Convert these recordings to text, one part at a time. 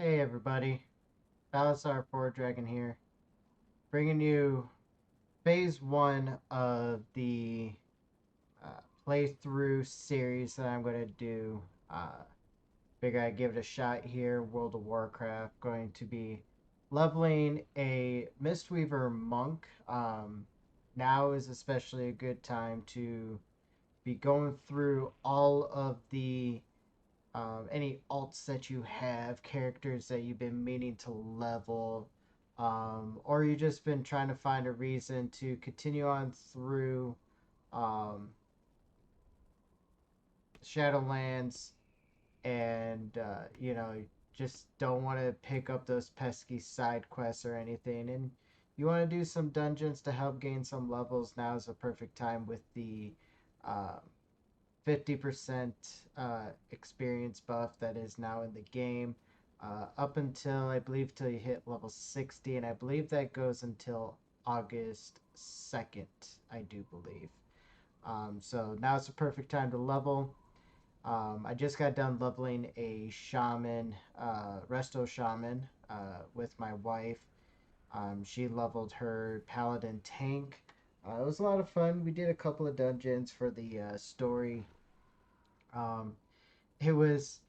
Hey everybody, Balasar Forward Dragon here, bringing you phase one of the playthrough series that I'm going to do. Figure I'd give it a shot here. World of Warcraft, going to be leveling a Mistweaver monk. Now is especially a good time to be going through all of the any alts that you have, characters that you've been meaning to level, or you just been trying to find a reason to continue on through um, Shadowlands, and just don't want to pick up those pesky side quests or anything, and you want to do some dungeons to help gain some levels. Now is a perfect time with the uh, 50% experience buff that is now in the game, up until I believe till you hit level 60, and I believe that goes until August 2nd, I do believe. So now it's a perfect time to level. I just got done leveling a shaman, resto shaman, with my wife. She leveled her paladin tank. It was a lot of fun. We did a couple of dungeons for the story. um, it was,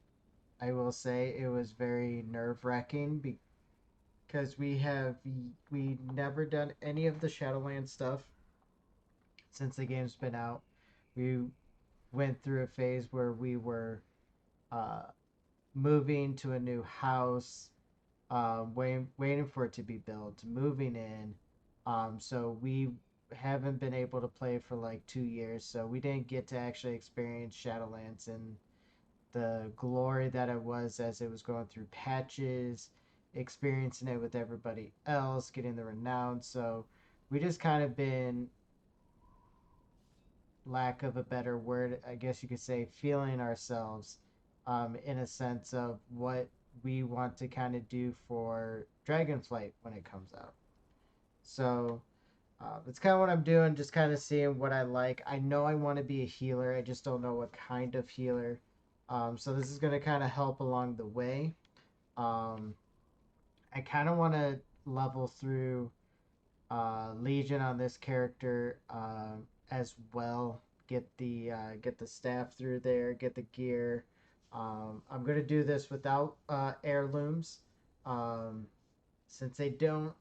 I will say, it was very nerve wracking because we never done any of the Shadowlands stuff since the game's been out. We went through a phase where we were uh, moving to a new house, waiting for it to be built, moving in. So we haven't been able to play for like 2 years, so we didn't get to actually experience Shadowlands and the glory that it was as it was going through patches, experiencing it with everybody else, getting the renown. So we just kind of been, lack of a better word, I guess you could say, feeling ourselves, in a sense of what we want to kind of do for Dragonflight when it comes out. So it's kind of what I'm doing, just kind of seeing what I like. I know I want to be a healer, I just don't know what kind of healer. So this is going to kind of help along the way. Um, I kind of want to level through Legion on this character as well. Get the staff through there, get the gear. I'm gonna do this without heirlooms, um, since they don't,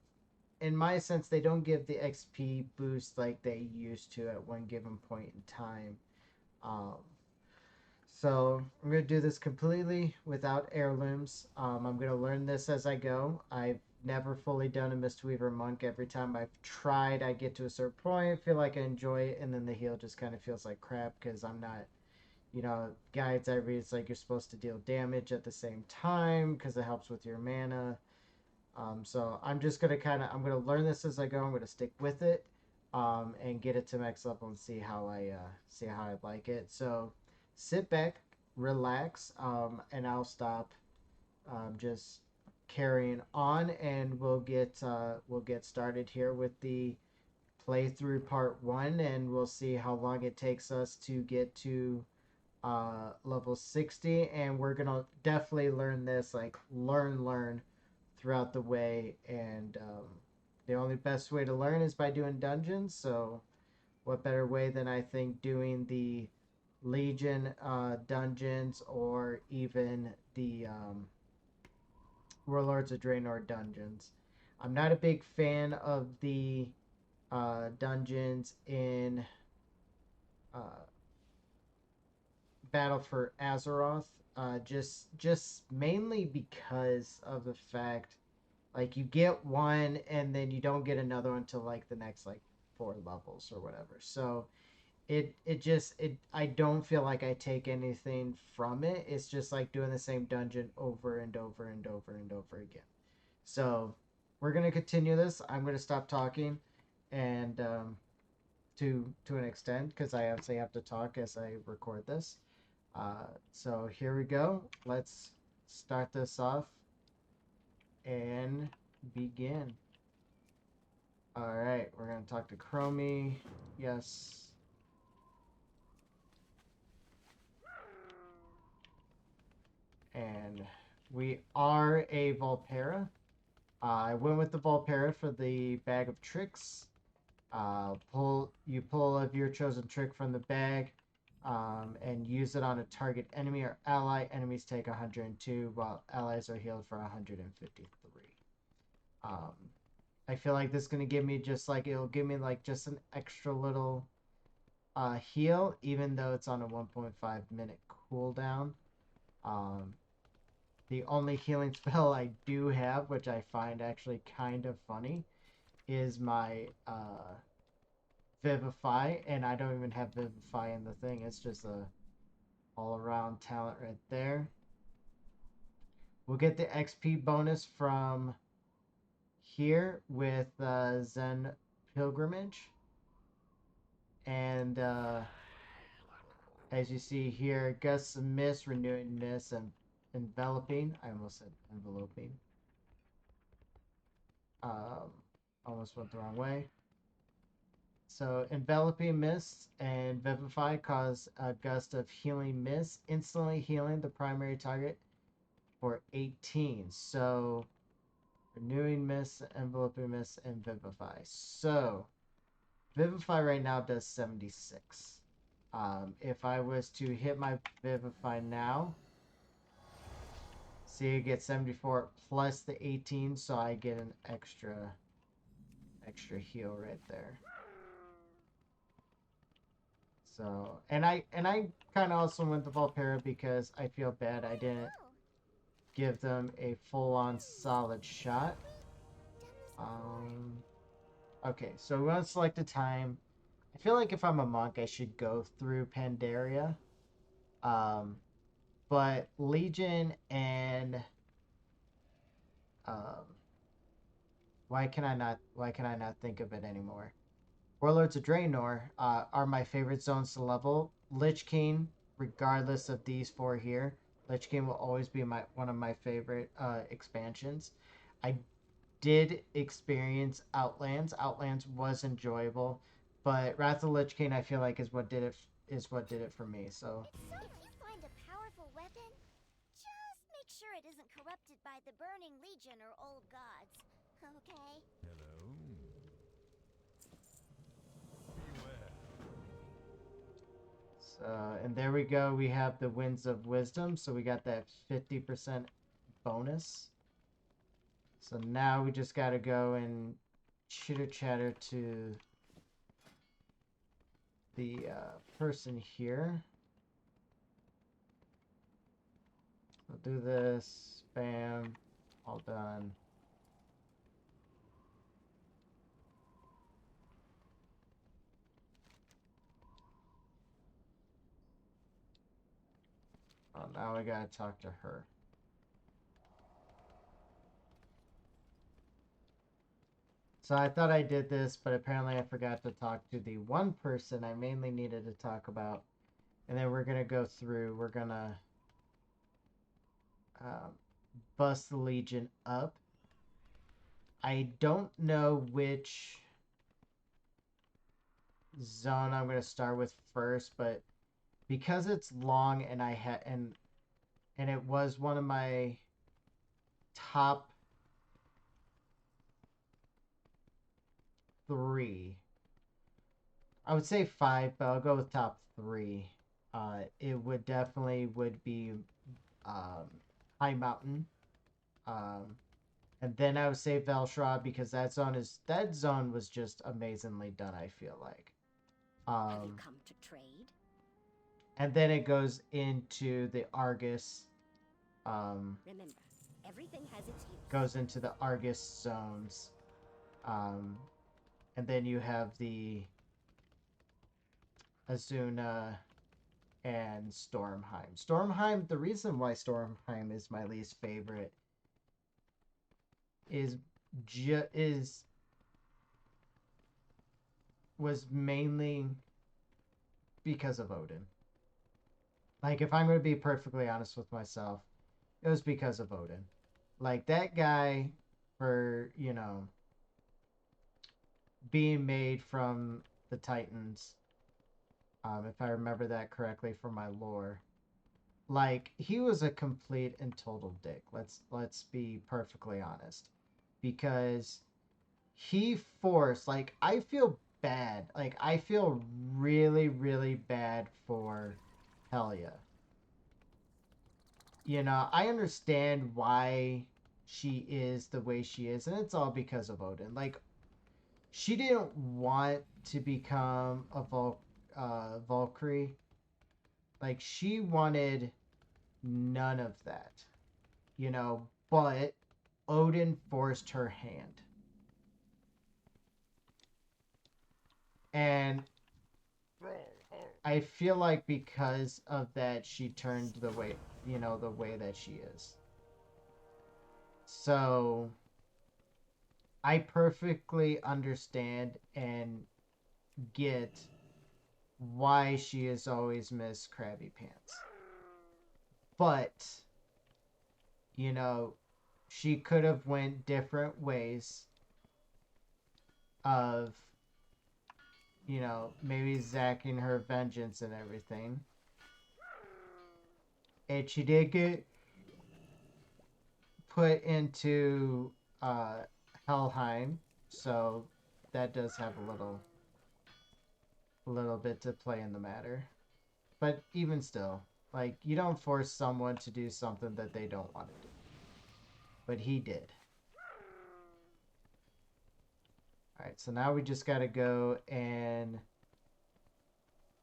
in my sense, they don't give the XP boost like they used to at one given point in time. Um, so I'm gonna do this completely without heirlooms. I'm gonna learn this as I go. I've never fully done a Mistweaver monk. Every time I've tried, I get to a certain point, feel like I enjoy it, and then the heal just kind of feels like crap because I'm not, guides I read, it's like you're supposed to deal damage at the same time because it helps with your mana. So I'm just gonna I'm gonna learn this as I go. I'm gonna stick with it, and get it to max level and see how I like it. So sit back, relax, and I'll stop, just carrying on, and we'll get started here with the playthrough part one, and we'll see how long it takes us to get to level 60, and we're gonna definitely learn this, like learn throughout the way, and the only best way to learn is by doing dungeons. So what better way than, I think, doing the Legion dungeons, or even the Warlords of Draenor dungeons. I'm not a big fan of the dungeons in uh, Battle for Azeroth, just mainly because of the fact, like, you get one and then you don't get another until like the next like four levels or whatever. So it I don't feel like I take anything from it. It's just like doing the same dungeon over and over and over and over again. So we're gonna continue this. I'm gonna stop talking, and to an extent, because I obviously have to talk as I record this. So here we go. Let's start this off and begin. All right, we're gonna talk to Chromie. Yes. And we are a Volpera. I went with the Volpera for the bag of tricks. You pull of your chosen trick from the bag, and use it on a target enemy or ally. Enemies take 102, while allies are healed for 153. Um, I feel like this is gonna give me it'll give me like just an extra little heal, even though it's on a 1.5 minute cooldown. Um, the only healing spell I do have, which I find actually kind of funny, is my Vivify, and I don't even have Vivify in the thing. It's just a all-around talent right there. We'll get the XP bonus from here with Zen Pilgrimage. And as you see here, Gusts of Mist, Renewing Mist, and Enveloping. I almost said enveloping. Um, almost went the wrong way. So Enveloping Mist and Vivify cause a gust of healing mist, instantly healing the primary target for 18. So Renewing Mist, Enveloping Mist, and Vivify. So Vivify right now does 76. If I was to hit my Vivify now, see, it gets 74 plus the 18, so I get an extra heal right there. So, and I kind of also went the Volpera because I feel bad I didn't give them a full-on solid shot. Okay, so we want to select a time. I feel like if I'm a monk, I should go through Pandaria. But Legion and um, why can I not think of it anymore? Warlords of Draenor are my favorite zones to level. Lich King, regardless of these four here, Lich King will always be one of my favorite expansions. I did experience Outlands. Outlands was enjoyable, but Wrath of the Lich King I feel like is what did it for me. So If you find a powerful weapon, just make sure it isn't corrupted by the Burning Legion or old gods. Okay? Hello. Beware. and there we go. We have the Winds of Wisdom, so we got that 50% bonus. So now we just gotta go and chitter chatter to the person here. We'll do this. Bam. All done. Oh, now I gotta talk to her. So I thought I did this, but apparently I forgot to talk to the one person I mainly needed to talk about. And then we're gonna go through. We're gonna bust the Legion up. I don't know which zone I'm gonna start with first, but because it's long and I had and it was one of my top 3. I would say 5, but I'll go with top 3. It would definitely would be um, Highmountain. And then I would say Velshroud because that zone was just amazingly done, I feel like. Have you come to trade? And then it goes into the Argus. Remember, everything has its use. Goes into the Argus zones. And then you have the Azuna and Stormheim. Stormheim, the reason why Stormheim is my least favorite was mainly because of Odin. Like, if I'm going to be perfectly honest with myself, it was because of Odin. Like, that guy, for, being made from the Titans, if I remember that correctly from my lore. like he was a complete and total dick. Let's be perfectly honest, because he forced, like, I feel bad. Like, I feel really, really bad for Helia. You know, I understand why she is the way she is, and it's all because of Odin. Like, she didn't want to become a Valkyrie. Like, she wanted none of that, you know, but Odin forced her hand. And I feel like because of that, she turned the way, you know, the way that she is. So I perfectly understand and get why she is always Miss Krabby Pants. But, you know, she could have went different ways of, you know, maybe zacking her vengeance and everything. And she did get put into Helheim, so that does have a little bit to play in the matter. But even still, like, you don't force someone to do something that they don't want to do. But he did. Alright, so now we just gotta go and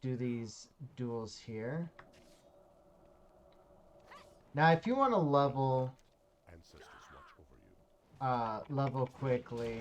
do these duels here. Now, if you want to level level quickly,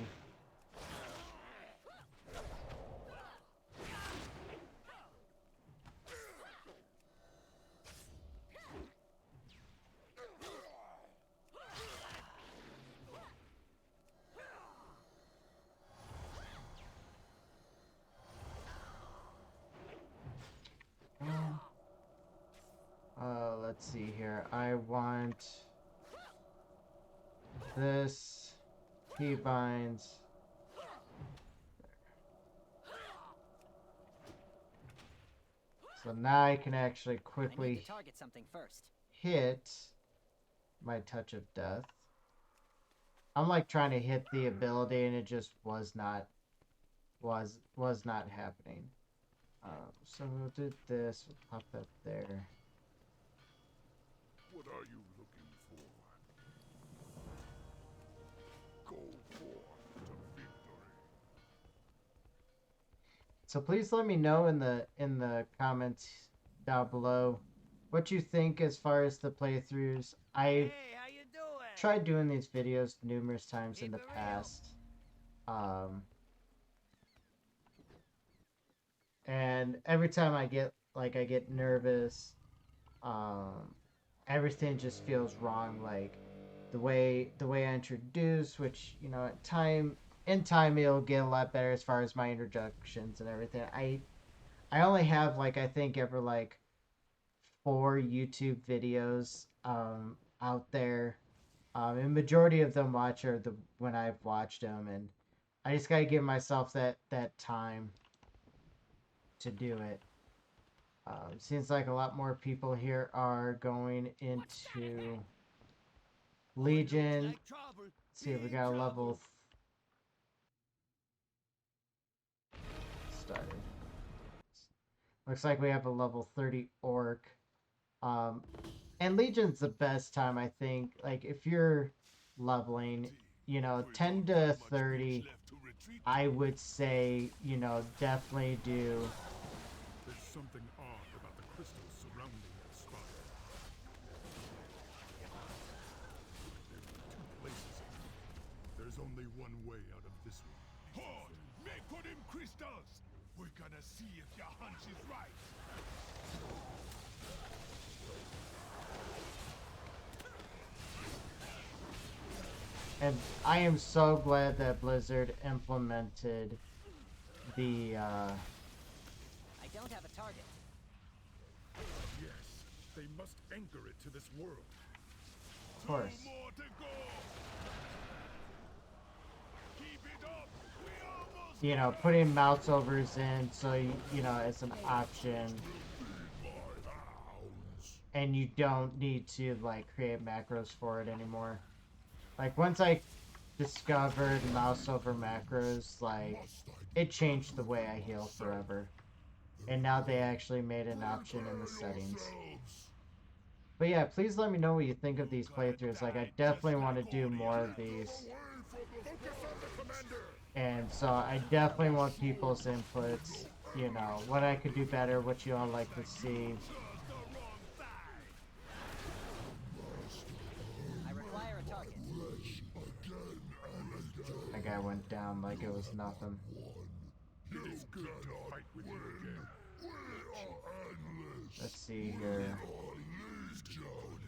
let's see here. I want this. He binds. So now I can actually quickly target something first. hit my touch of death. I'm like trying to hit the ability and it just was not happening. So we'll do this. We'll pop that there. What are you looking for? Go forth to victory. So please let me know in the comments down below what you think as far as the playthroughs. I've how you doing? tried doing these videos numerous times in the past. And every time I get nervous, everything just feels wrong. Like the way I introduce, which, you know, in time it'll get a lot better as far as my introductions and everything. I only have, like, I think ever like 4 YouTube videos out there. And majority of them are when I've watched them, and I just gotta give myself that time to do it. Seems like a lot more people here are going into Legion. Let's see if we got a level started. Looks like we have a level 30 orc. And Legion's the best time, I think. Like, if you're leveling, you know, 10 to 30, I would say, you know, definitely do. There's something odd about the crystals surrounding that spot. There are 2 places here. There's only one way out of this one. Hold! Make for them crystals! We're gonna see if your hunch is right. And I am so glad that Blizzard implemented the, I don't have a target. Yes, they must anchor it to this world. of course. 2 more to go. Keep it up. We almost You know, putting mouse overs in, so you know, it's an option. my hounds. and you don't need to like create macros for it anymore. Like once I discovered mouse over macros, like it changed the way I heal forever. And now they actually made an option in the settings. But yeah, please let me know what you think of these playthroughs. Like I definitely want to do more of these. And so I definitely want people's inputs, you know, what I could do better, what you all like to see. I require a target. That guy went down like it was nothing. It is good to fight with you again. Let's see here.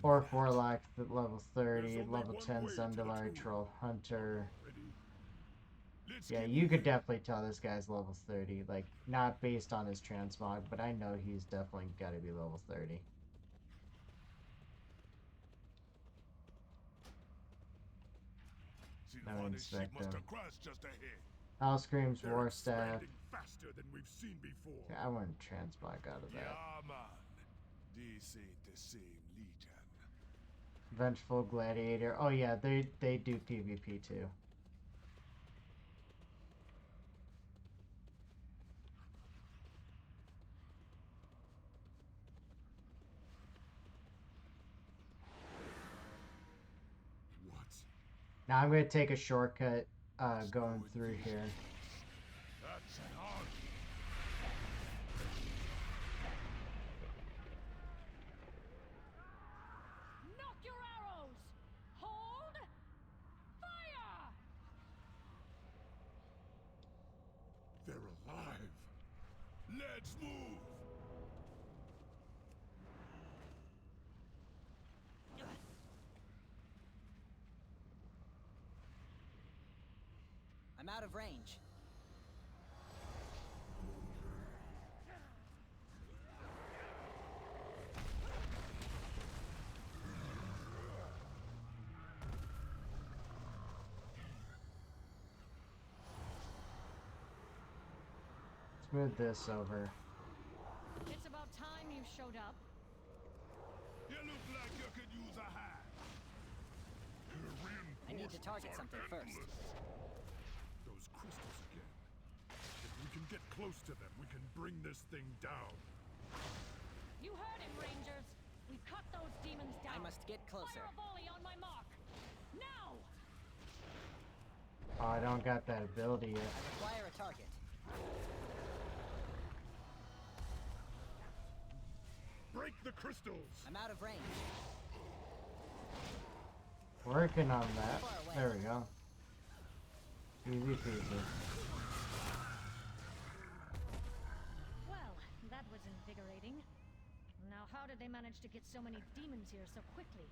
Orc Warlock at level 30, level 10 Zundalari Troll Hunter. Yeah, you could definitely tell this guy's level 30. Like, not based on his transmog, but I know he's definitely got to be level 30. No inspect him. House Screams War Staff. Faster than we've seen before. Yeah, I want transmog out of that. Yeah, man. This ain't the same Legion. Vengeful Gladiator. Oh yeah, they do PvP too. What? Now I'm gonna take a shortcut going through here. That's an army. Knock your arrows! Hold! Fire! They're alive. Let's move. I'm out of range. Let's move this over. It's about time you showed up. You look like you could use a hand. I need to target something first. Those crystals again. If we can get close to them, we can bring this thing down. You heard him, Rangers. We cut those demons down. I must get closer. Fire a volley on my mark. Now! Oh, I don't got that ability yet. I require a target. Break the crystals. I'm out of range. Working on that. There we go. Easy peasy. Well, that was invigorating. Now, how did they manage to get so many demons here so quickly?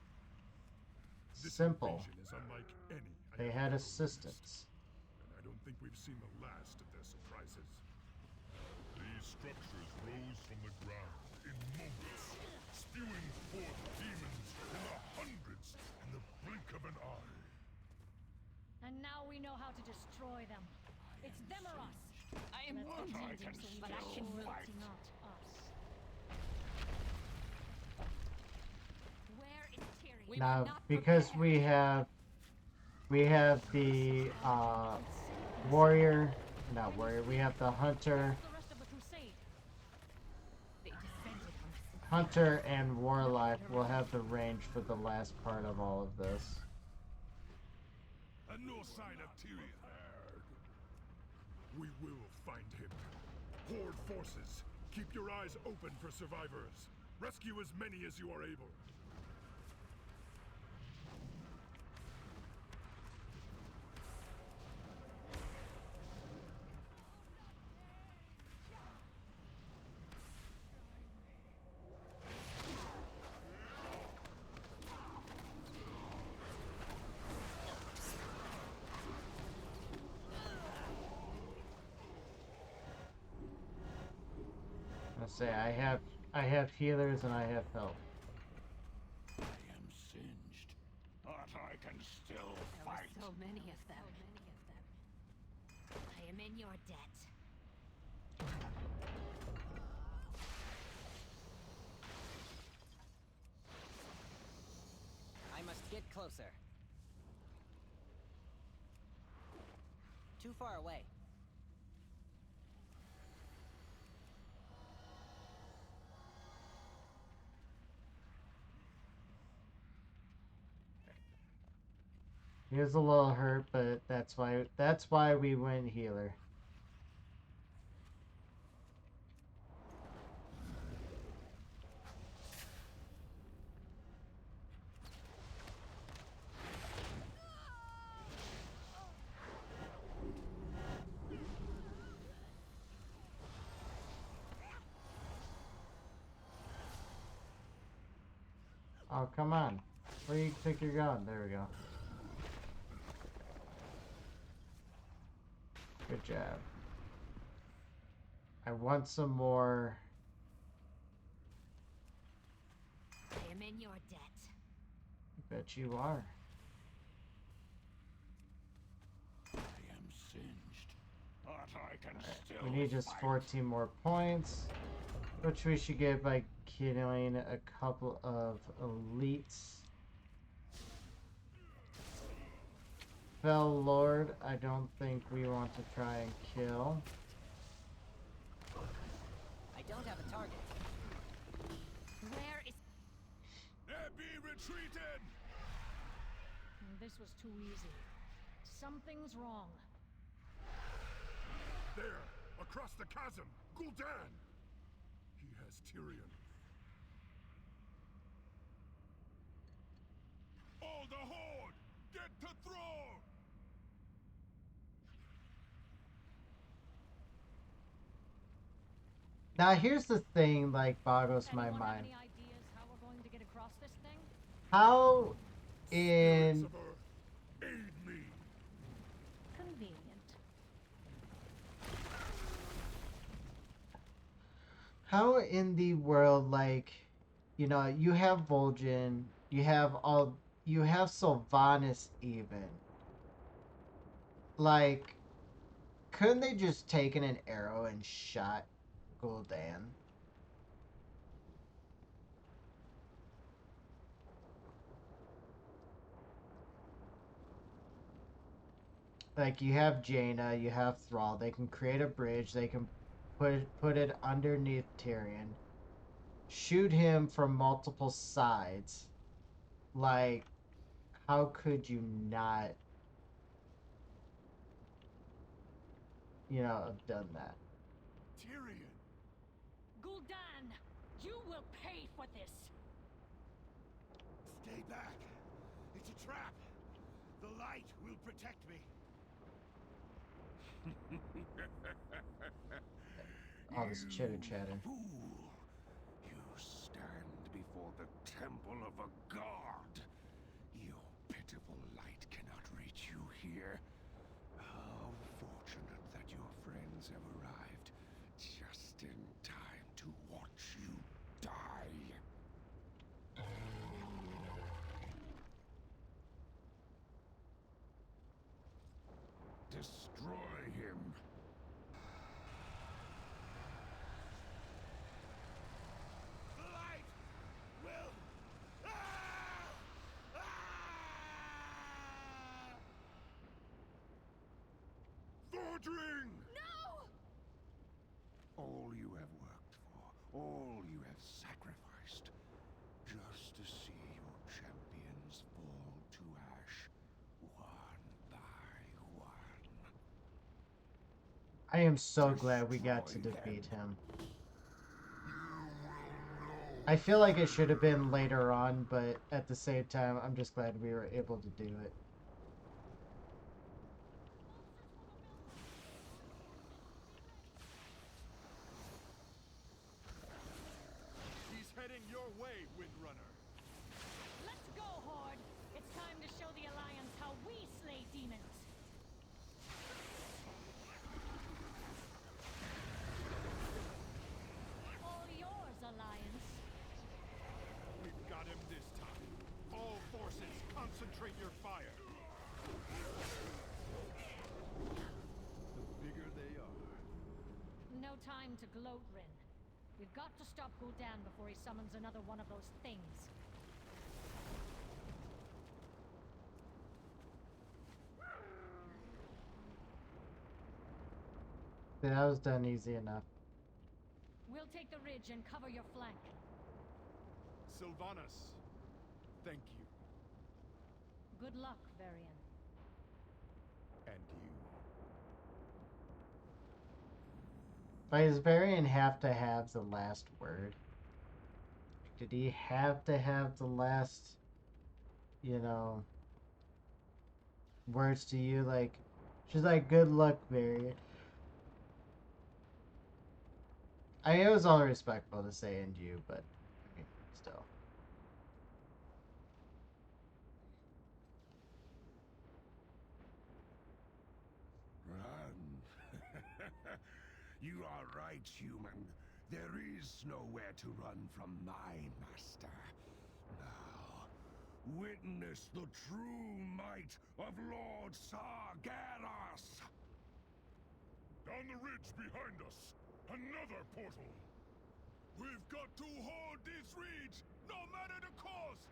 This Simple. invasion is unlike any I They have had ever assistance. and I don't think we've seen the last of their surprises. These structures rose from the ground in moments, spewing forth demons in the hundreds in the blink of an eye. And now we know how to destroy them. It's them or us. I am wounded, but I can fight. Not us. Where is Tyrion? Now, because we have the warrior, not warrior, we have the hunter, The rest of the crusade. They descended on us. hunter and warlock will have the range for the last part of all of this. And no sign of Tyrion. We will find him. Horde forces, keep your eyes open for survivors. Rescue as many as you are able. I'll say I have healers and I have help. I am singed, but I can still There were so many of them. I am in your debt. closer. Too far away. He was a little hurt, but that's why we went healer. Oh, come on. Where do you think you're going? There we go. Good job. I want some more. I am in your debt. I bet you are. I am singed, but I can still We need just fight. 14 more points, which we should get by killing a couple of elites. Fell Lord, I don't think we want to try and kill. I don't have a target. Where is... There be retreated! This was too easy. Something's wrong. There, across the chasm, Gul'dan! He has Tyrion. All the horde! Get to throne! Now here's the thing, like, boggles my Anyone have mind. any ideas how we're going to get across this thing? How Spirits in of Earth, aid me! Convenient. how in the world, like, you know, you have Vol'jin, you have Sylvanas even. Like, couldn't they just taken an arrow and shot Gul'dan? Like, you have Jaina, you have Thrall, they can create a bridge, they can put it underneath Tyrion, shoot him from multiple sides. Like, how could you not, you know, have done that? Tyrion! Gul'dan, you will pay for this. Stay back! It's a trap! The light will protect me! All this chitter chatter. Fool! You stand before the temple of a god! Your pitiful light cannot reach you here. How fortunate that your friends have arrived just in time to watch you die. Destroy him. The light will. Thordring! All you have worked for, all you have sacrificed, just to see your champions fall to ash, one by one. I am so glad we got to defeat him. I feel like it should have been later on, but at the same time, I'm just glad we were able to do it. He's heading your way, Windrunner. Let's go, Horde. It's time to show the Alliance how we slay demons. All yours, Alliance. We've got him this time. All forces, concentrate your fire. The bigger they are. No time to gloat, Rin. We've got to stop Gul'dan before he summons another one of those things. exactly. That was done easy enough. We'll take the ridge and cover your flank. Sylvanas, thank you. Good luck, Varian. And you. But does Varian have to have the last word? Did he have to have the last, you know, words to you? Like, she's like, good luck, Varian. I mean, it was all respectful to say and you, but, I mean, still. Run. You are right, human. There is nowhere to run from my master. Now, witness the true might of Lord Sargeras! Down the ridge behind us! Another portal! We've got to hold this ridge, no matter the cost!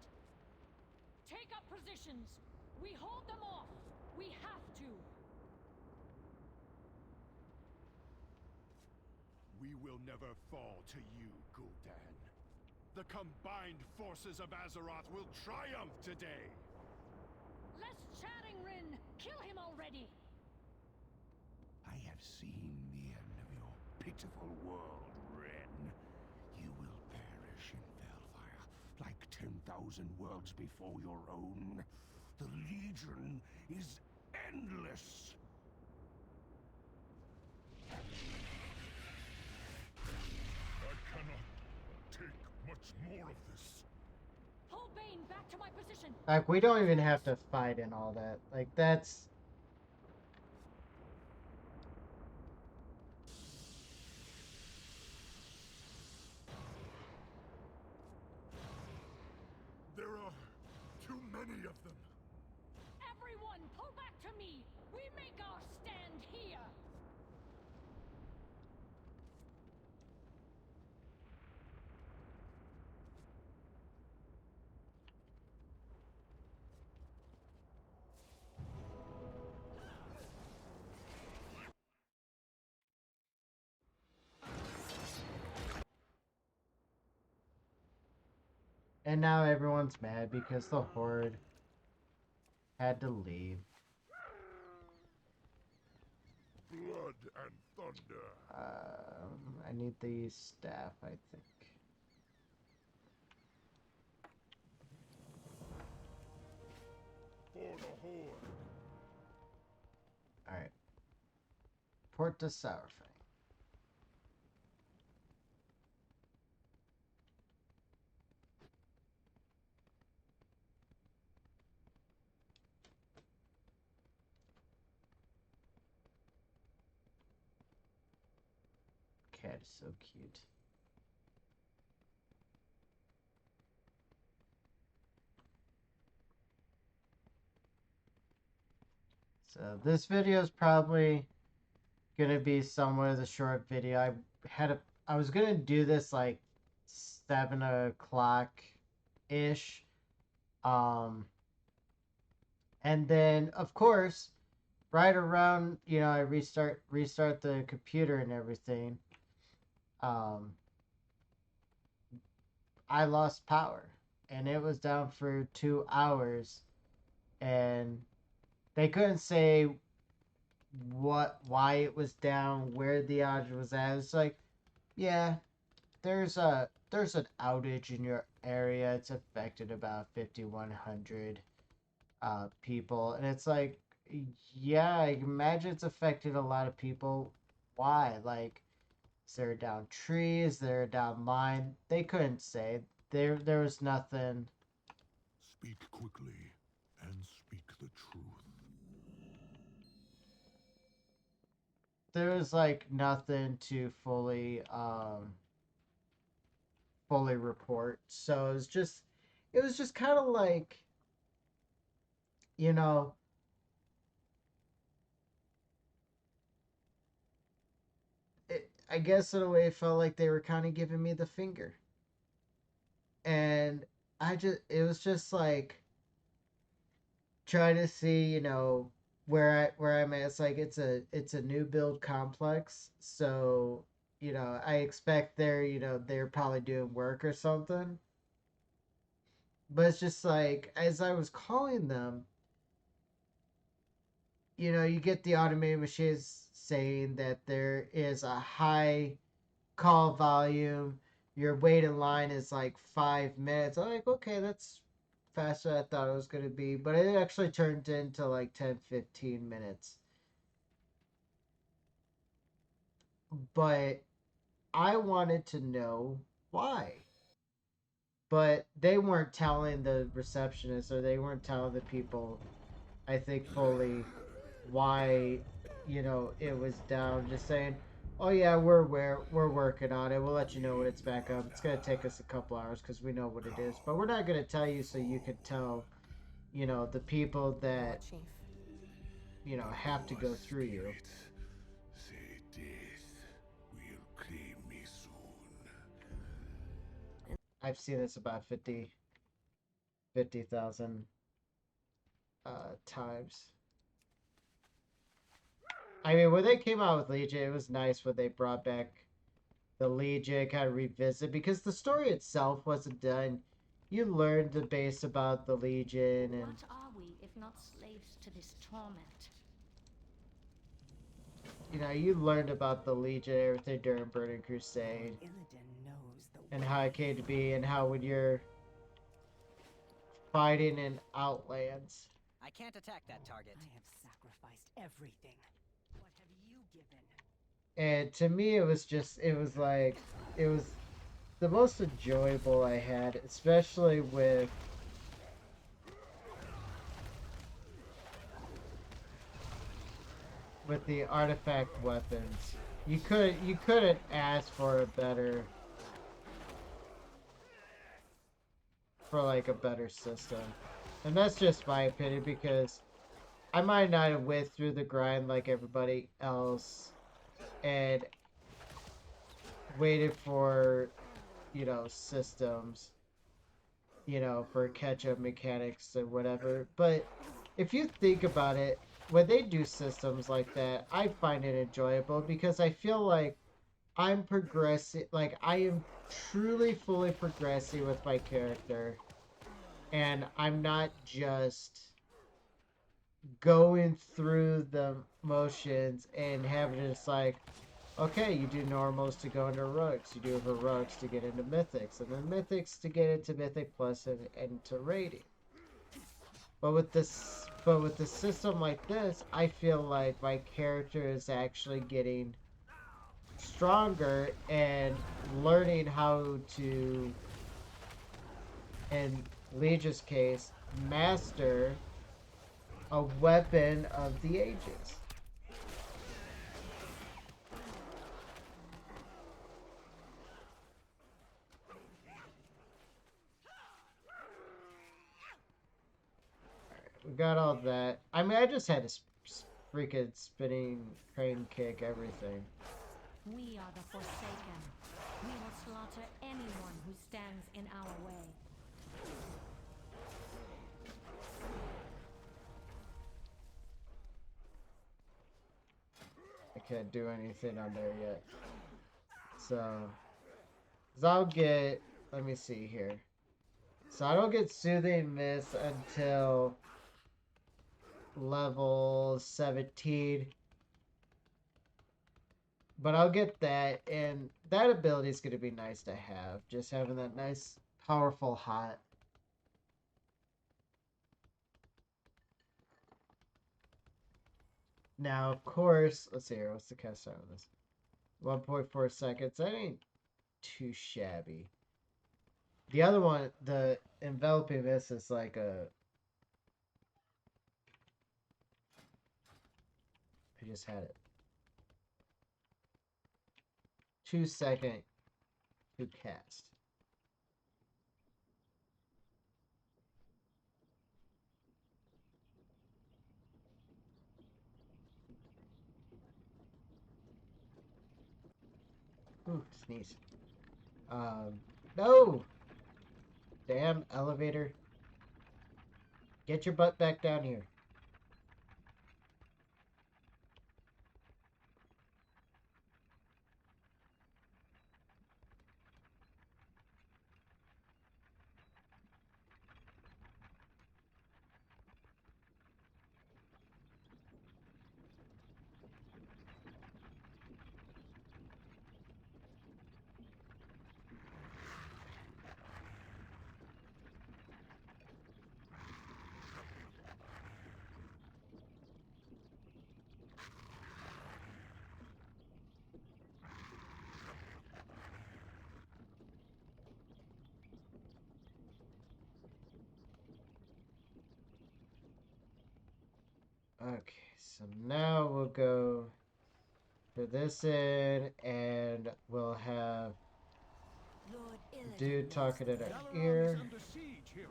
Take up positions. We hold them off. We have to. We will never fall to you, Gul'dan. The combined forces of Azeroth will triumph today! Less chatting, Rin. Kill him already. I have seen the end of your pitiful world, Ren. You will perish in Felfire, like 10,000 worlds before your own. The Legion is endless! I cannot take much more of this. Pull Bane back to my position. Like, we don't even have to fight and all that. Like, that's... There are too many of them. Everyone, pull back to me. We make our stand here. And now everyone's mad because the Horde had to leave. Blood and thunder. I need the staff, I think. For the Horde. Alright. Port to Sourfang. Cat is so cute. So this video is probably gonna be somewhat of a short video. I was gonna do this like 7 o'clock ish. And then of course, right around, you know, I restart the computer and everything. I lost power and it was down for 2 hours, and they couldn't say why it was down, where the outage was at. It's like, yeah, there's an outage in your area. It's affected about 5,100 people, and it's like, yeah, I imagine it's affected a lot of people. Why? Like, is there a down tree? Is there a down line? They couldn't say. There was nothing. Speak quickly and speak the truth. There was like nothing to fully report. So it was just kind of like, you know, I guess in a way it felt like they were kind of giving me the finger. And it was just like trying to see, you know, where I'm at, it's like it's a new build complex, so you know I expect they're probably doing work or something, but it's just like as I was calling them, you get the automated machines saying that there is a high call volume. Your wait in line is like 5 minutes. I'm like, okay, that's faster than I thought it was going to be. But it actually turned into like 10, 15 minutes. But I wanted to know why. But they weren't telling the receptionist or they weren't telling the people, I think, fully why, it was down. Just saying, oh yeah, we're aware, we're working on it. We'll let you know when it's back up. It's gonna take us a couple hours because we know what it is, but we're not gonna tell you so you can tell, the people that Chief. have to go through you. Say death will claim me soon. I've seen this about 50,000 times. I mean, when they came out with Legion, it was nice when they brought back the Legion, kind of revisit, because the story itself wasn't done. You learned the base about the Legion, and What are we if not slaves to this torment? you learned about the Legion, everything during Burning Crusade, Illidan knows the and how it came to be, and how when you're fighting in Outlands. I can't attack that target. I have sacrificed everything. What have you given? And to me, it was the most enjoyable I had, especially with the artifact weapons. You couldn't ask for a better system. And that's just my opinion, because I might not have went through the grind like everybody else and waited for, systems, for catch-up mechanics or whatever. But if you think about it, when they do systems like that, I find it enjoyable because I feel like I'm progressing, like I am truly fully progressing with my character, and I'm not just going through the motions and having it just like, okay, you do normals to go into heroics, you do heroics to get into mythics, and then mythics to get into mythic plus and to raiding. But with the system like this, I feel like my character is actually getting stronger and learning how to, in Legion's case, master a weapon of the ages. We got all that. I mean, I just had to freaking spinning crane kick everything. We are the Forsaken. We will slaughter anyone who stands in our way. I can't do anything on there yet. So, I'll get, let me see here. So I don't get Soothing Mist until level 17. But I'll get that, and that ability is going to be nice to have. Just having that nice, powerful hot. Now, of course, let's see here. What's the cast time on this? 1.4 seconds. That ain't too shabby. The other one, the enveloping mist, is like a... I just had it. 2 second to cast. Ooh, sneeze. No! Damn elevator. Get your butt back down here. Okay, so now we'll go for this in, and we'll have Lord Illidan dude lives. talking in our Dalaran ear. is under siege, hero.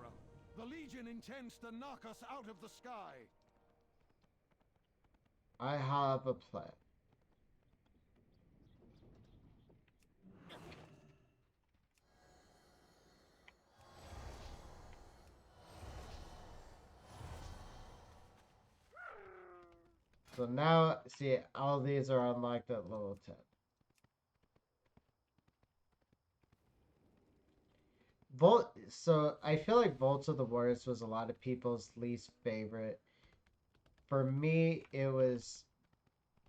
The Legion intends to knock us out of the sky. I have a plan. So now, see, all these are unlocked at level 10. So I feel like Vault of the Warriors was a lot of people's least favorite. For me, it was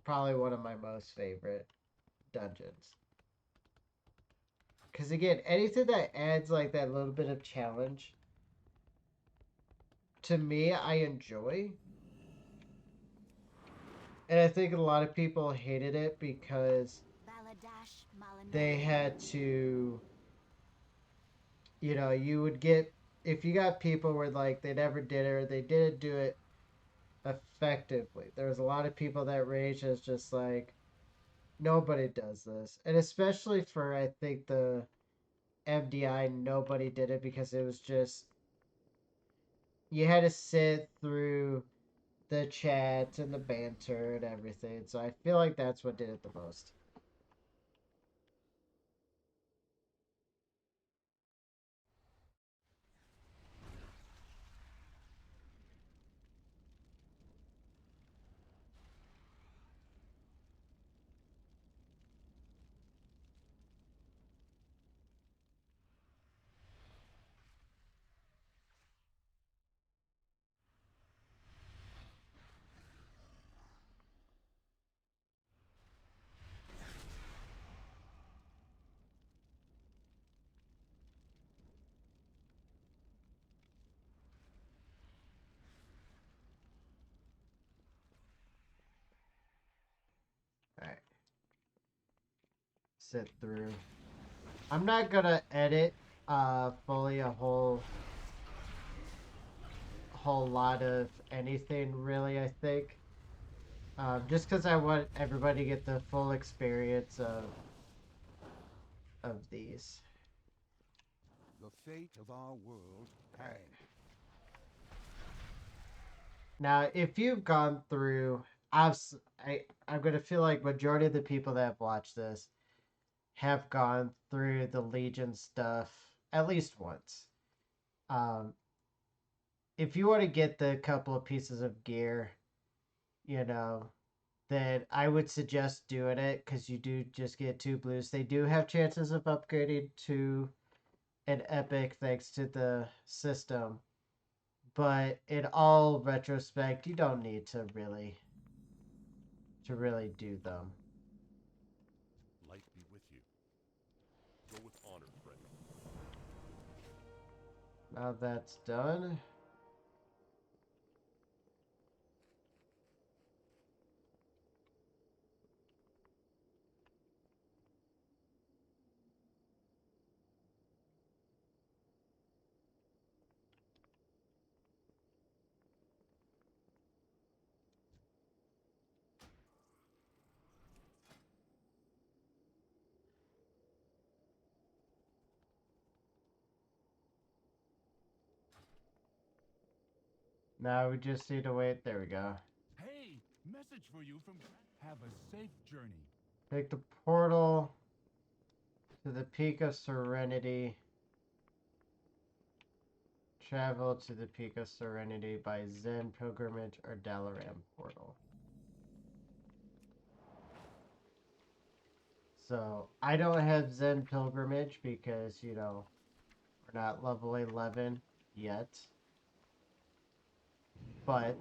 probably one of my most favorite dungeons. Because again, anything that adds like that little bit of challenge, to me, I enjoy. And I think a lot of people hated it because Baladash Malinor. they had to, you would get, if you got people where like they never did it or they didn't do it effectively, there was a lot of people that raged as just like, nobody does this. And especially for, I think, the MDI, nobody did it because it was just, you had to sit through the chat and the banter and everything. So I feel like that's what did it the most. Alright. Sit through. I'm not gonna edit fully a whole lot of anything really, I think. Just because I want everybody to get the full experience of these. The fate of our world hangs. Now, if you've gone through, I'm gonna feel like majority of the people that have watched this have gone through the Legion stuff at least once. If you want to get the couple of pieces of gear, then I would suggest doing it because you do just get 2 blues. They do have chances of upgrading to an epic thanks to the system. But in all retrospect, you don't need to really do them. Light be with you. Go with honor, friend. Now that's done. Now we just need to wait. There we go. Hey, message for you from. Have a safe journey. Take the portal to the Peak of Serenity. Travel to the Peak of Serenity by Zen Pilgrimage or Dalaran Portal. So, I don't have Zen Pilgrimage because, we're not level 11 yet. But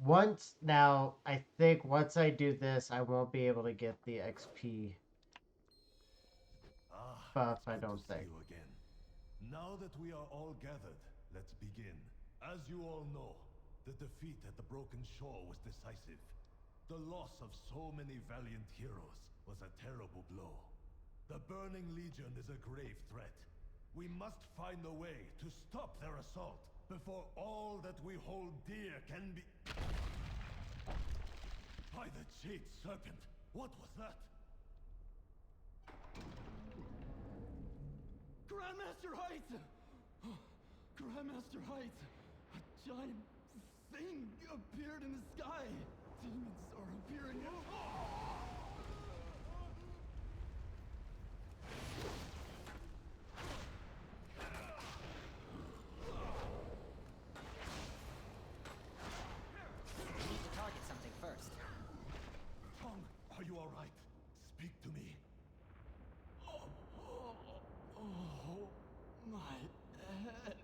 I think once I do this, I won't be able to get the XP buff, I don't think. You again. Now that we are all gathered, let's begin. As you all know, the defeat at the Broken Shore was decisive. The loss of so many valiant heroes was a terrible blow. The Burning Legion is a grave threat. We must find a way to stop their assault before all that we hold dear can be... By the Jade Serpent! What was that? Grandmaster Height! Grandmaster Height! A giant thing appeared in the sky! Demons are appearing in... We need to target something first. Tong, are you alright? Speak to me. Oh, my head.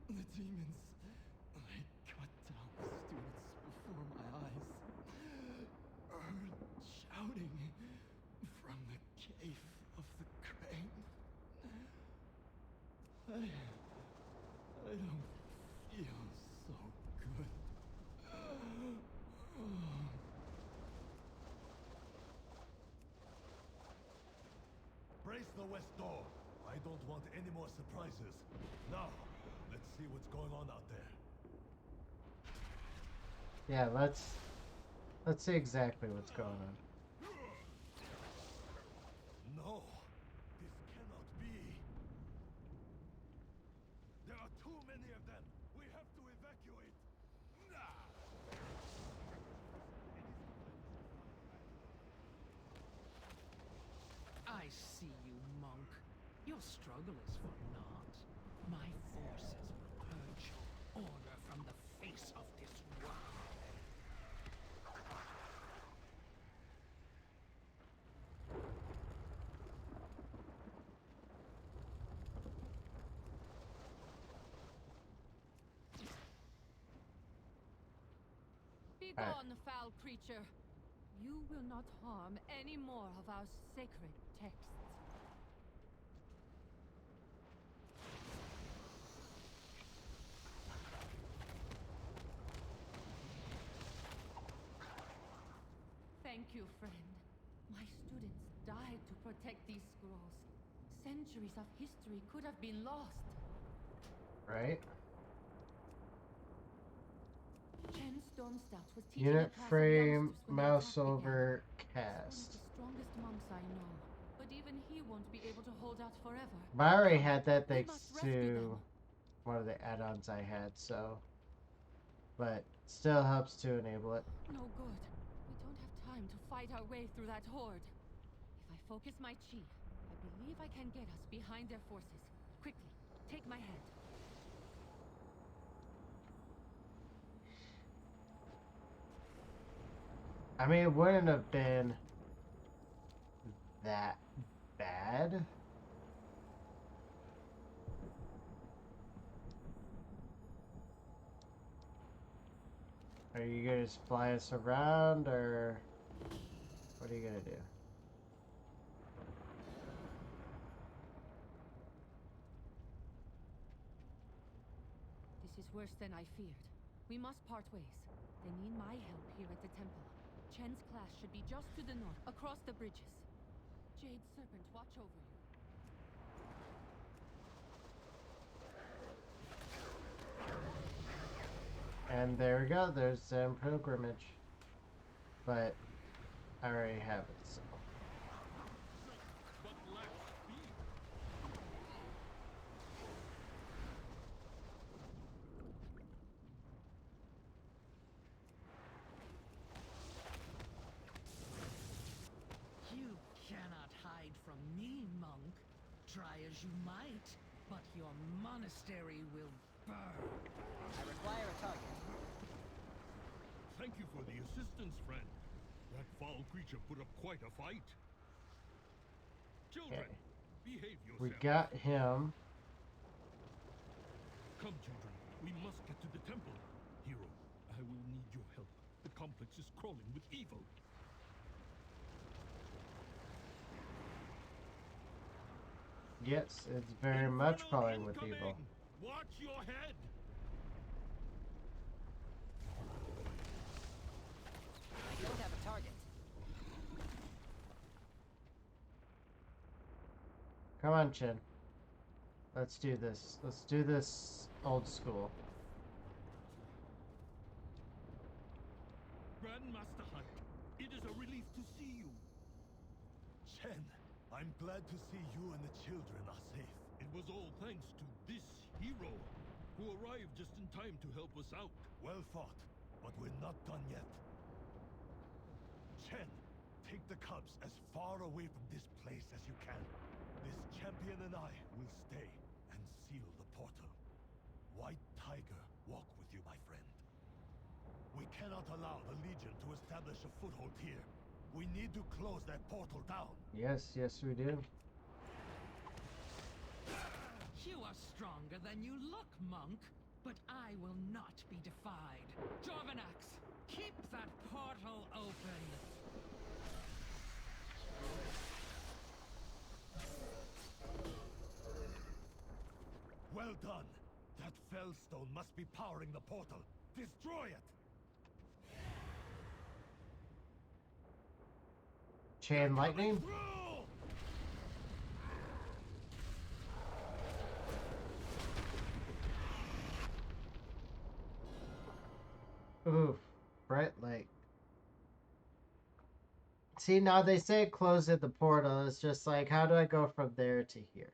The demons. They cut down students before my eyes. Heard shouting from the cave of the crane. I don't feel so good. Brace the west door. I don't want any more surprises. Now, let's see what's going on out there. Yeah, let's see exactly what's going on. No, this cannot be. There are too many of them. We have to evacuate. I see you, monk. Your struggle is for naught. My forces will purge order from the face of this world. Be gone, foul creature. You will not harm any more of our sacred texts. Thank you, friend. My students died to protect these scrolls. Centuries of history could have been lost. Right? Chen Stormstout was teaching Unit a class of frame, youngsters when the mouse attack began. over, One of cast. the strongest monks I know, but even he won't be able to hold out forever. But I already had that We thanks must rescue to them. one of the add-ons I had, so. But still helps to enable it. No good. We don't have time to fight our way through that horde. If I focus my chi, I believe I can get us behind their forces. Quickly, take my hand. I mean, it wouldn't have been that bad. Are you gonna just fly us around, or what are you gonna do? This is worse than I feared. We must part ways. They need my help here at the temple. Chen's class should be just to the north, across the bridges. Jade Serpent, watch over you. And there we go, there's Zen Pilgrimage. But I already have it, so. But lack speed. You cannot hide from me, monk. Try as you might, but your monastery will burn. I require a target. Thank you for the assistance, friend. That foul creature put up quite a fight. Children, Okay. behave yourselves. We got him. Come, children. We must get to the temple. Hero, I will need your help. The complex is crawling with evil. Yes, it's very much Inferno crawling with incoming! evil. Watch your head! I don't have a target. Come on, Chin. Let's do this. Let's do this old school. Grandmaster Hunt, it is a relief to see you. Chen, I'm glad to see you and the children are safe. It was all thanks to this hero, who arrived just in time to help us out. Well fought, but we're not done yet. Chen, take the cubs as far away from this place as you can. This champion and I will stay and seal the portal. White Tiger, walk with you, my friend. We cannot allow the Legion to establish a foothold here. We need to close that portal down. Yes, yes, we do. You are stronger than you look, monk. But I will not be defied. Jorvanax, keep that portal open. Well done. That Fellstone must be powering the portal. Destroy it! Chain lightning? Oof, Bright Lake. See, now they say close at the portal. It's just like, how do I go from there to here?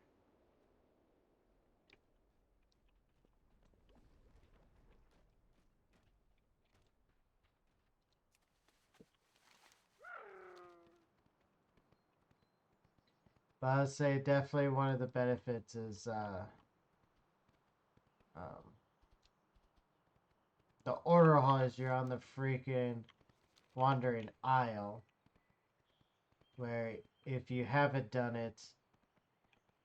But I would say definitely one of the benefits is the order hall is you're on the freaking Wandering Isle, where if you haven't done it,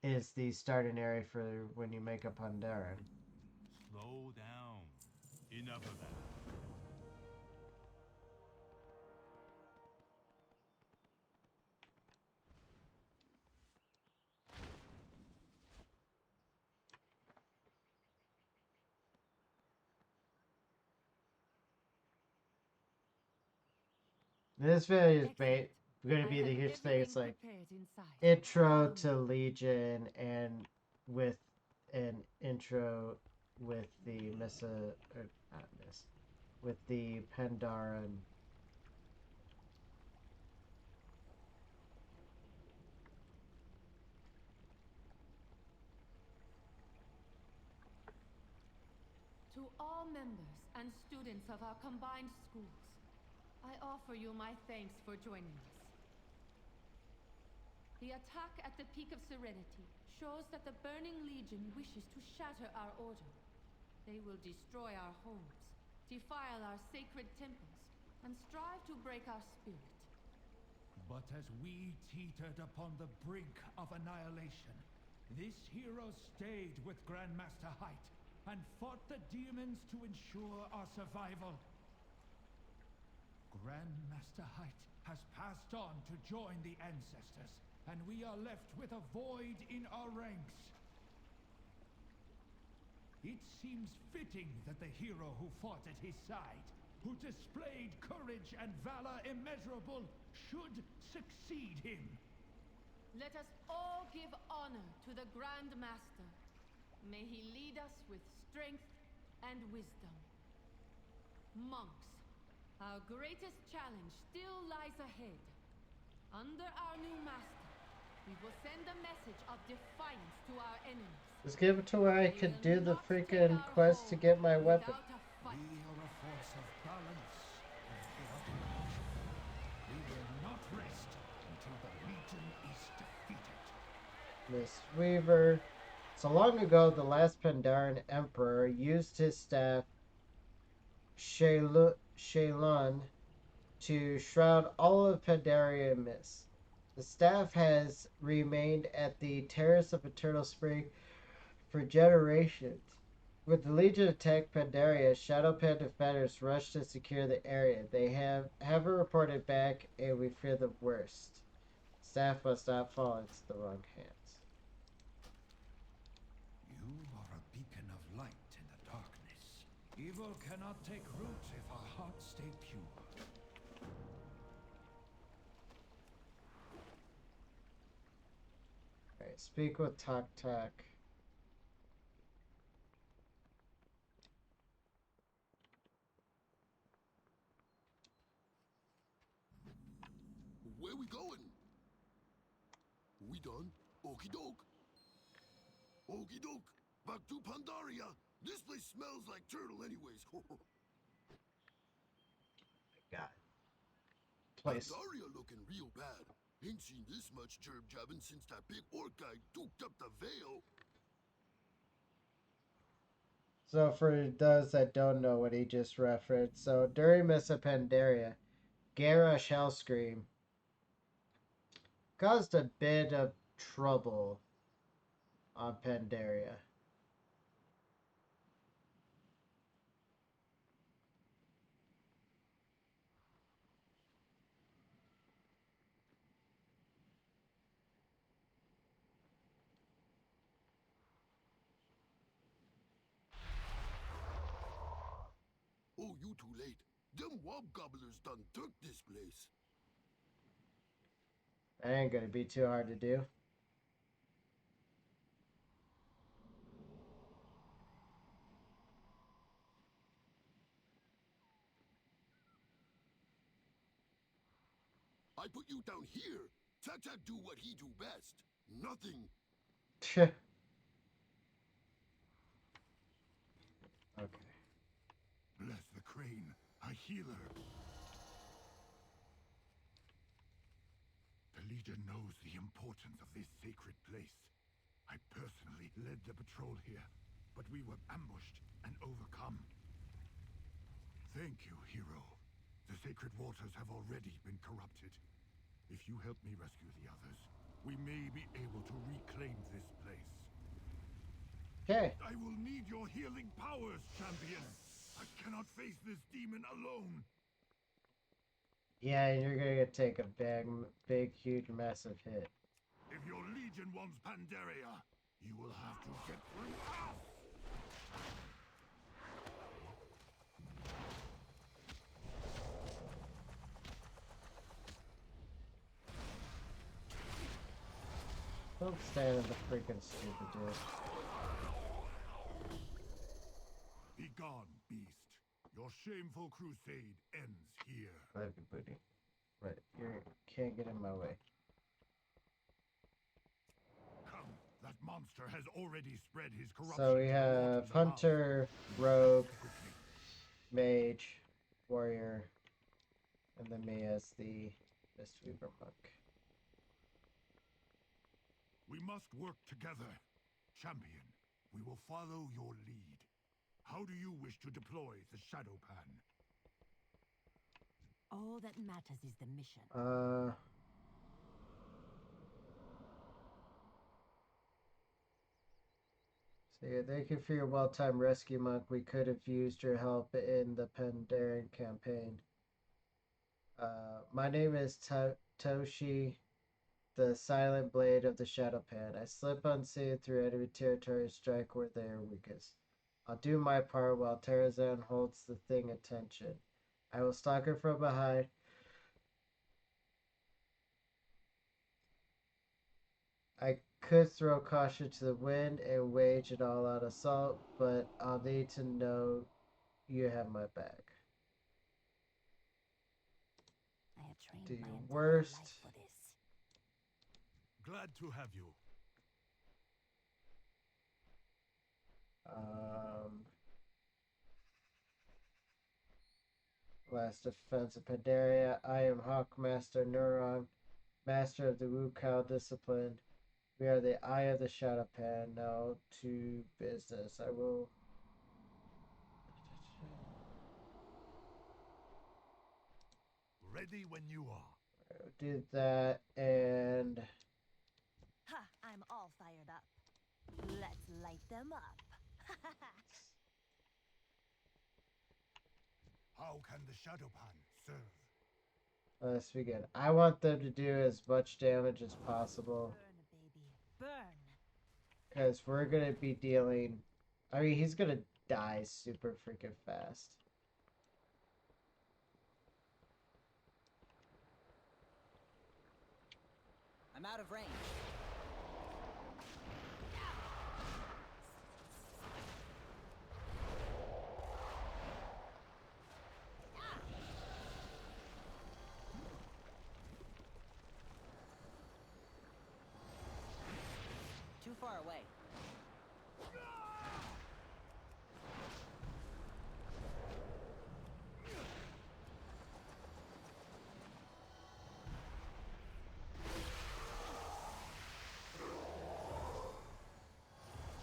is the starting area for when you make a Pandaren. Slow down. Enough of that. This video is Excellent. going to I be the have huge thing. It's everything like prepared inside. intro to Legion and with an intro with the Missa, or not Miss, with the Pandaren. To all members and students of our combined schools, I offer you my thanks for joining us. The attack at the Peak of Serenity shows that the Burning Legion wishes to shatter our order. They will destroy our homes, defile our sacred temples, and strive to break our spirit. But as we teetered upon the brink of annihilation, this hero stayed with Grandmaster Height and fought the demons to ensure our survival. Grandmaster Height has passed on to join the ancestors, and we are left with a void in our ranks. It seems fitting that the hero who fought at his side, who displayed courage and valor immeasurable, should succeed him. Let us all give honor to the Grand Master. May he lead us with strength and wisdom. Monks, our greatest challenge still lies ahead. Under our new master, we will send a message of defiance to our enemies. Just give it to where I could do the freaking quest to get my weapon. We are a force of balance and coordination. We will not rest until the Legion is defeated. Miss Weaver. So long ago, the last Pandaren Emperor used his staff, Shaylun, to shroud all of Pandaria in mist. The staff has remained at the Terrace of Eternal Spring for generations. With the Legion attacked Pandaria, Shadowpan defenders rushed to secure the area. They haven't reported back, and we fear the worst. Staff must not fall into the wrong hands. You are a beacon of light in the darkness. Evil cannot take root if our hearts stay pure. Alright, speak with Tak Tak. where we going? We done? Okie doke. Okie doke. Back to Pandaria. This place smells like turtle anyways. God. Place. Pandaria looking real bad. Ain't seen this much gerb jabbing since that big orc guy duked up the veil. So for those that don't know what he just referenced, so during Mists of Pandaria, Garrosh Hellscream caused a bit of trouble on Pandaria. Oh, you too late. Them wob gobblers done took this place. That ain't gonna be too hard to do. I put you down here. Tak do what he do best. Nothing. Okay. Bless the crane, a healer. The Legion knows the importance of this sacred place. I personally led the patrol here, but we were ambushed and overcome. Thank you, hero. The sacred waters have already been corrupted. If you help me rescue the others, we may be able to reclaim this place. Okay. I will need your healing powers, champion. I cannot face this demon alone. Yeah, you're gonna take a big, huge, massive hit. If your legion wants Pandaria, you will have to get through us. Don't stand in the freaking stupid dude. Be gone, beast. Your shameful crusade ends here. Love you, booty. Right, you can't get in my way. Come, that monster has already spread his corruption. So we to the have waters above. Hunter, Rogue, Quickly. Mage, Warrior, and then me as the Mistweaver Monk. We must work together. Champion, we will follow your lead. How do you wish to deploy the Shadow Pan? All that matters is the mission. So yeah, thank you for your well-timed rescue, Monk. We could have used your help in the Pandaren campaign. My name is Toshi, the Silent Blade of the Shadow Pan. I slip unseen through enemy territory and strike where they are weakest. I'll do my part while Tarazan holds the thing attention. I will stalk her from behind. I could throw caution to the wind and wage an all-out assault, but I'll need to know you have my back. I have trained Do my your entire worst. life for this. Glad to have you. Last defense of Pandaria. I am Hawkmaster Neuron, master of the Wukao discipline. We are the Eye of the Shadow Pan. Now to business. I will. Ready when you are. Do that and. Ha! I'm all fired up. Let's light them up. How can the Shadow Pan serve? Let's begin. I want them to do as much damage as possible. Burn, baby. Burn. Because we're going to be dealing. I mean, he's going to die super freaking fast. I'm out of range. far away.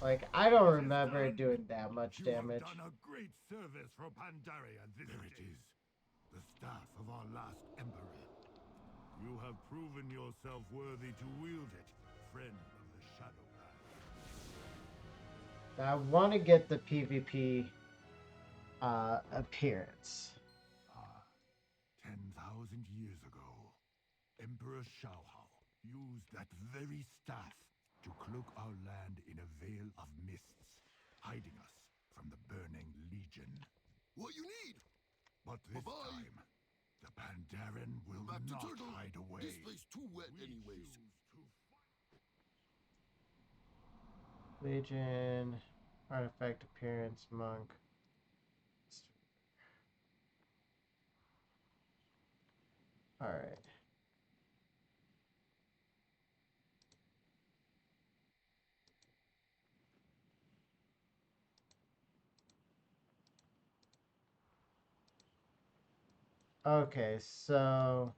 Like, I don't remember it doing that much damage. You have done a great service for Pandaria this There it is. The staff of our last emperor. You have proven yourself worthy to wield it, friend of the Shadowland. I want to get the PvP appearance. 10,000 years ago, Emperor Shaohao used that very staff to cloak our land in a veil of mists, hiding us from the Burning Legion. What you need? But this time, the Pandaren will Back to not Turtle. hide away. This place too wet anyways. Legion, artifact appearance, monk. Alright. Okay, so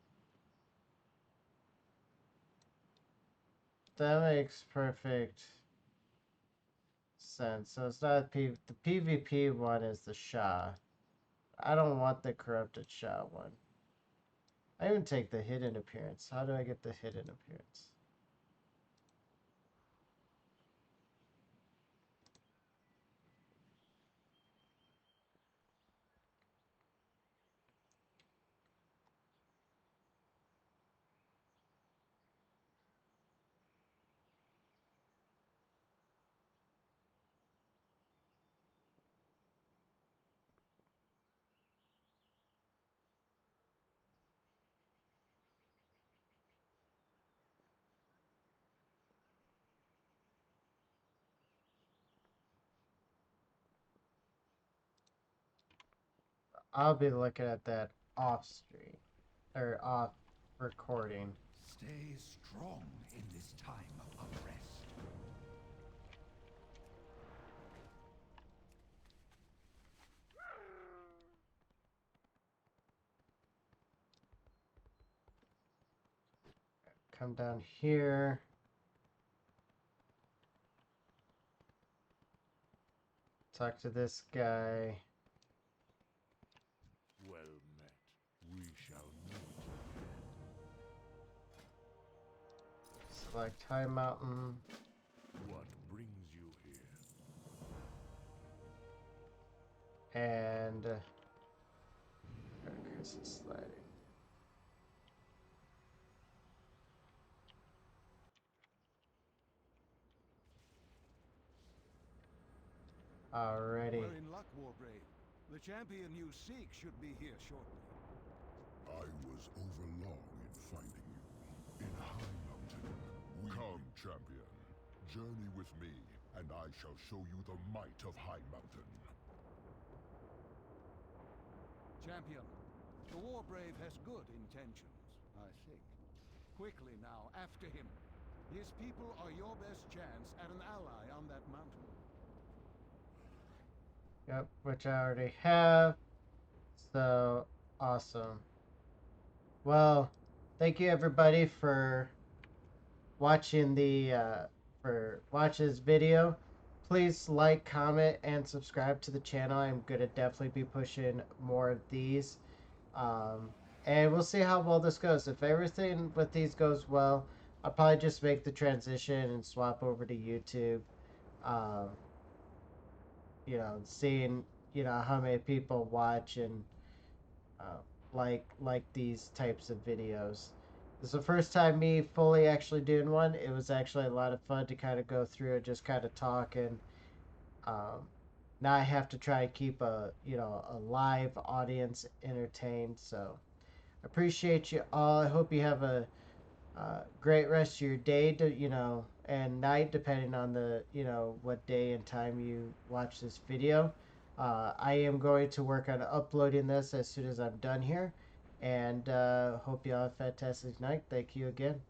that makes perfect sense. So it's not the PvP one is the Shah. I don't want the corrupted Shah one. I even take the hidden appearance. How do I get the hidden appearance? I'll be looking at that off stream or off recording. Stay strong in this time of unrest. Come down here. Talk to this guy. Well met. We shall meet again. Select High Mountain. What brings you here? And Chris is sliding. Alrighty. We're in luck, Warbrave. The champion you seek should be here shortly. I was overlong in finding you. In High Mountain. Come, champion. Journey with me, and I shall show you the might of High Mountain. Champion, the Warbrave has good intentions, I think. Quickly now, after him. His people are your best chance at an ally on that mountain. Yep, which I already have. So, awesome. Well, thank you everybody for watching this video. Please like, comment, and subscribe to the channel. I'm gonna definitely be pushing more of these. And we'll see how well this goes. If everything with these goes well, I'll probably just make the transition and swap over to YouTube. You know, seeing, you know, how many people watch and like these types of videos. This is the first time me fully actually doing one. It was actually a lot of fun to kind of go through and just kind of talk, and now I have to try and keep a live audience entertained. So appreciate you all. I hope you have a great rest of your day, and night, depending on the what day and time you watch this video. I am going to work on uploading this as soon as I'm done here, and hope you all have a fantastic night. Thank you again.